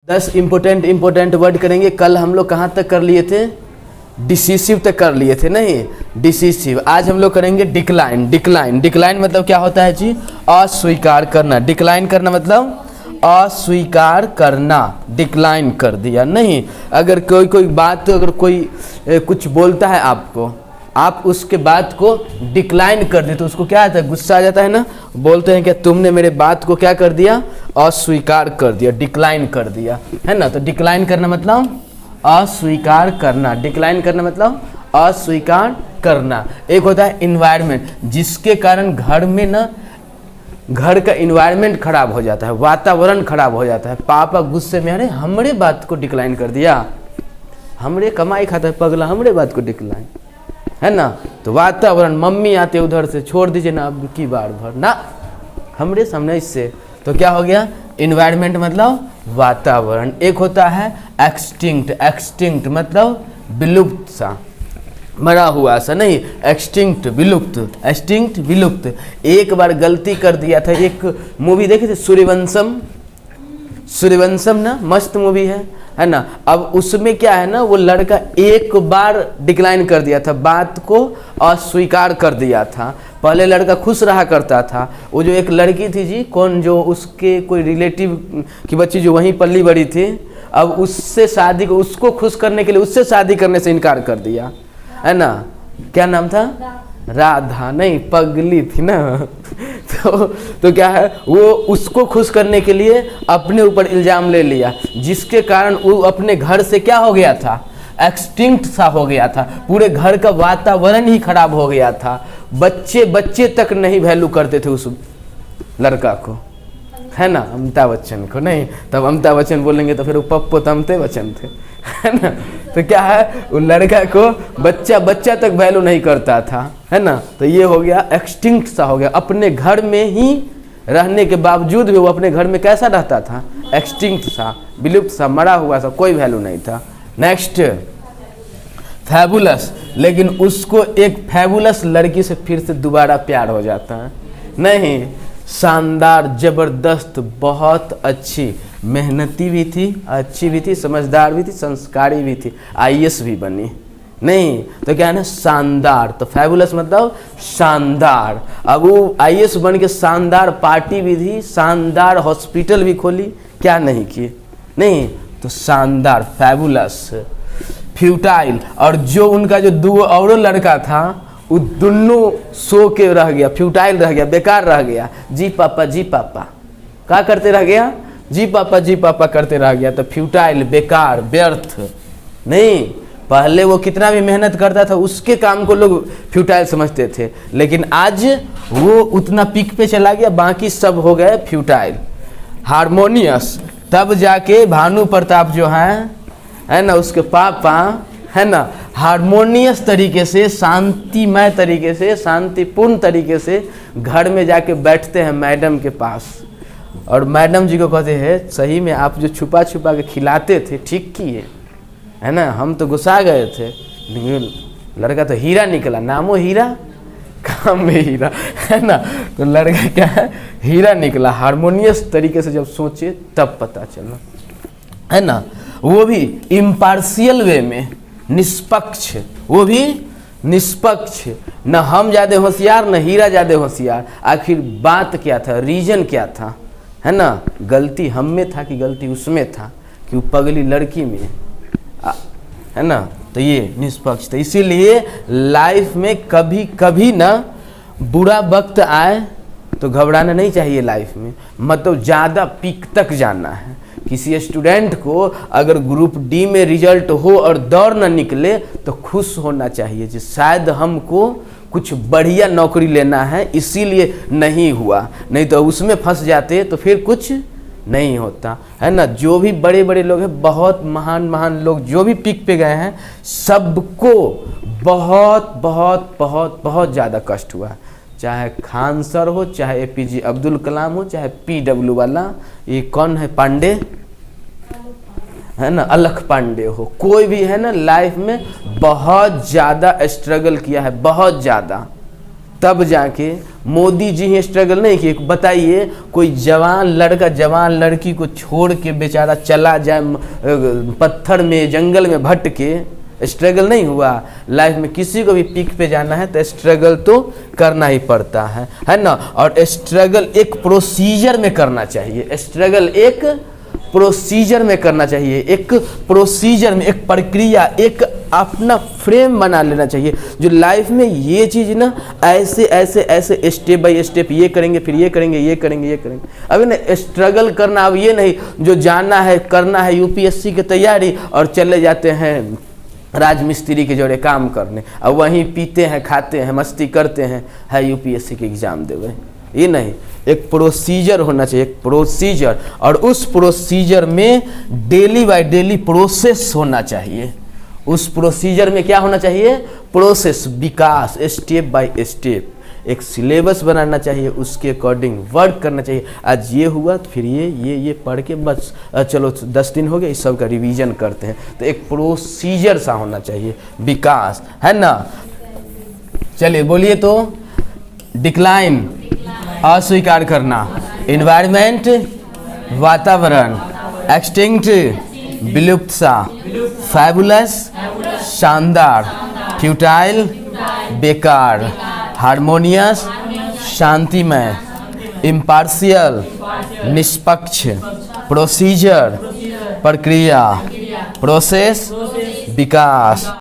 10 important word करेंगे। कल हम लोग कहाँ तक कर लिए थे? डिसिसिव तक कर लिए थे, नहीं डिसिसिव। आज हम लोग करेंगे डिक्लाइन। डिक्लाइन मतलब क्या होता है जी? अस्वीकार करना। डिक्लाइन करना मतलब अस्वीकार करना। डिक्लाइन कर दिया, नहीं अगर कोई बात, अगर कोई कुछ बोलता है आपको, आप उसके बात को डिक्लाइन कर दे तो उसको क्या आता है? गुस्सा आ जाता है ना। बोलते हैं कि तुमने मेरे बात को क्या कर दिया? अस्वीकार कर दिया, डिक्लाइन कर दिया, है ना। तो डिक्लाइन करना मतलब अस्वीकार करना। डिक्लाइन करना मतलब अस्वीकार करना। एक होता है इन्वायरमेंट, जिसके कारण घर में ना, घर का इन्वायरमेंट खराब हो जाता है, वातावरण खराब हो जाता है। पापा गुस्से में, अरे हमरे बात को डिक्लाइन कर दिया, हमरे कमाई खाता है पगला, हमरे बात को डिक्लाइन, है ना। तो वातावरण, मम्मी आते उधर से, छोड़ दीजिए ना अब की बार भर ना, हमरे सामने इससे, तो क्या हो गया? इन्वायरमेंट मतलब वातावरण। एक होता है एक्सटिंक्ट। एक्सटिंक्ट मतलब विलुप्त सा, मरा हुआ सा, नहीं एक्सटिंक्ट विलुप्त। एक्सटिंक्ट विलुप्त। एक बार गलती कर दिया था, एक मूवी देखे थे सूर्यवंशम। सूर्यवंशम ना मस्त मूवी है ना। अब उसमें क्या है ना, वो लड़का एक बार डिक्लाइन कर दिया था, बात को अस्वीकार कर दिया था। पहले लड़का खुश रहा करता था, वो जो एक लड़की थी जी, कौन, जो उसके कोई रिलेटिव की बच्ची जो वहीं पली बड़ी थी, अब उससे शादी को, उसको खुश करने के लिए उससे शादी करने से इनकार कर दिया, है ना। क्या नाम था? राधा, नहीं पगली थी ना। तो क्या है, वो उसको खुश करने के लिए अपने ऊपर इल्जाम ले लिया, जिसके कारण वो अपने घर से क्या हो गया था? एक्सटिंक्ट सा हो गया था। पूरे घर का वातावरण ही खराब हो गया था। बच्चे तक नहीं वैल्यू करते थे उस लड़का को, है ना, अमिताभ बच्चन को। नहीं तब अमिताभ बच्चन बोलेंगे तो फिर वो पप्पो तो अमिताभ बच्चन थे, है ना। तो क्या है, उस लड़का को बच्चा तक वैल्यू नहीं करता था, है ना। तो ये हो गया एक्सटिंक्ट सा हो गया। अपने घर में ही रहने के बावजूद भी वो अपने घर में कैसा रहता था? एक्सटिंक्ट सा, विलुप्त सा, मरा हुआ सा, कोई वैल्यू नहीं था। Next fabulous. लेकिन उसको एक फैबुलस लड़की से फिर से दोबारा प्यार हो जाता है। नहीं, शानदार, जबरदस्त, बहुत अच्छी, मेहनती भी थी, अच्छी भी थी, समझदार भी थी, संस्कारी भी थी, आईएएस भी बनी। नहीं तो क्या है ना, शानदार। तो फैबुलस मतलब शानदार। अब वो आईएएस बन के शानदार पार्टी भी थी, शानदार हॉस्पिटल भी खोली, क्या नहीं किए? नहीं तो शानदार, फैबुलस। फ्यूटाइल, और जो उनका जो दो और लड़का था, वो दोनों सो के रह गया, फ्यूटाइल रह गया, बेकार रह गया। जी पापा क्या करते रह गया? जी पापा करते रह गया। तो फ्यूटाइल, बेकार, व्यर्थ। नहीं, पहले वो कितना भी मेहनत करता था, उसके काम को लोग फ्यूटाइल समझते थे, लेकिन आज वो उतना पीक पे चला गया, बाकी सब हो गए फ्यूटाइल। हारमोनियस, तब जाके भानु प्रताप जो है ना, उसके पापा, है ना, हारमोनियस तरीके से, शांतिमय तरीके से, शांतिपूर्ण तरीके से घर में जाके बैठते हैं मैडम के पास, और मैडम जी को कहते हैं, सही में आप जो छुपा के खिलाते थे ठीक किए, है ना, हम तो गुस्सा गए थे, लेकिन लड़का तो हीरा निकला, नामो हीरा काम में हीरा, है ना। तो लड़का क्या है? हीरा निकला। हारमोनियस तरीके से जब सोचे तब पता चला, है ना। वो भी इम्पार्शियल वे में, निष्पक्ष, वो भी निष्पक्ष, न हम ज़्यादा होशियार न हीरा ज़्यादा होशियार। आखिर बात क्या था, रीजन क्या था, है ना। गलती हम में था कि गलती उसमें था, कि वो पगली लड़की में, है ना। तो ये निष्पक्ष था। इसीलिए लाइफ में कभी कभी ना बुरा वक्त आए तो घबराना नहीं चाहिए लाइफ में, मतलब ज़्यादा पीक तक जाना है। किसी स्टूडेंट को अगर ग्रुप डी में रिजल्ट हो और दौड़ न निकले तो खुश होना चाहिए कि शायद हमको कुछ बढ़िया नौकरी लेना है, इसीलिए नहीं हुआ, नहीं तो उसमें फंस जाते तो फिर कुछ नहीं होता, है ना। जो भी बड़े बड़े लोग हैं, बहुत महान लोग जो भी पीक पे गए हैं, सबको बहुत बहुत बहुत बहुत ज़्यादा कष्ट हुआ। चाहे खान सर हो, चाहे एपीजे अब्दुल कलाम हो, चाहे पीडब्ल्यू वाला, ये कौन है, पांडे, है ना, अलख पांडे हो, कोई भी है ना, लाइफ में बहुत ज़्यादा स्ट्रगल किया है, बहुत ज़्यादा, तब जाके मोदी जी ही स्ट्रगल नहीं किए। बताइए कोई जवान लड़का जवान लड़की को छोड़ के बेचारा चला जाए पत्थर में जंगल में भटके, स्ट्रगल नहीं हुआ? लाइफ में किसी को भी पीक पे जाना है तो स्ट्रगल तो करना ही पड़ता है ना। और स्ट्रगल एक प्रोसीजर में करना चाहिए, स्ट्रगल एक प्रोसीजर में करना चाहिए, एक प्रोसीजर में, एक प्रक्रिया, एक अपना फ्रेम बना लेना चाहिए जो लाइफ में ये चीज़ ना ऐसे ऐसे ऐसे स्टेप बाय स्टेप ये करेंगे, फिर ये करेंगे, ये करेंगे, ये करेंगे। अभी ना स्ट्रगल करना, अब ये नहीं जो जाना है करना है यूपीएससी की तैयारी और चले जाते हैं राजमिस्त्री के जोड़े काम करने, अब वहीं पीते हैं, खाते हैं, मस्ती करते हैं, है यूपीएससी के एग्ज़ाम देवे। ये नहीं, एक प्रोसीजर होना चाहिए, एक प्रोसीजर, और उस प्रोसीजर में डेली बाय डेली प्रोसेस होना चाहिए। उस प्रोसीजर में क्या होना चाहिए? Process, Vikas, step by step, एक सिलेबस बनाना चाहिए, उसके अकॉर्डिंग वर्क करना चाहिए। आज ये हुआ तो फिर ये पढ़ के बस चलो 10 दिन हो गए, इस सब का रिवीजन करते हैं। तो एक प्रोसीजर सा होना चाहिए, विकास, है ना। चलिए बोलिए तो। डिक्लाइन, अस्वीकार करना, एनवायरनमेंट, वातावरण, एक्सटिंक्ट, विलुप्तता, फैबुलस, शानदार, फ्यूटाइल, बेकार, हार्मोनियस, शांतिमय, इम्पार्शियल, निष्पक्ष, प्रोसीजर, प्रक्रिया, प्रोसेस, विकास।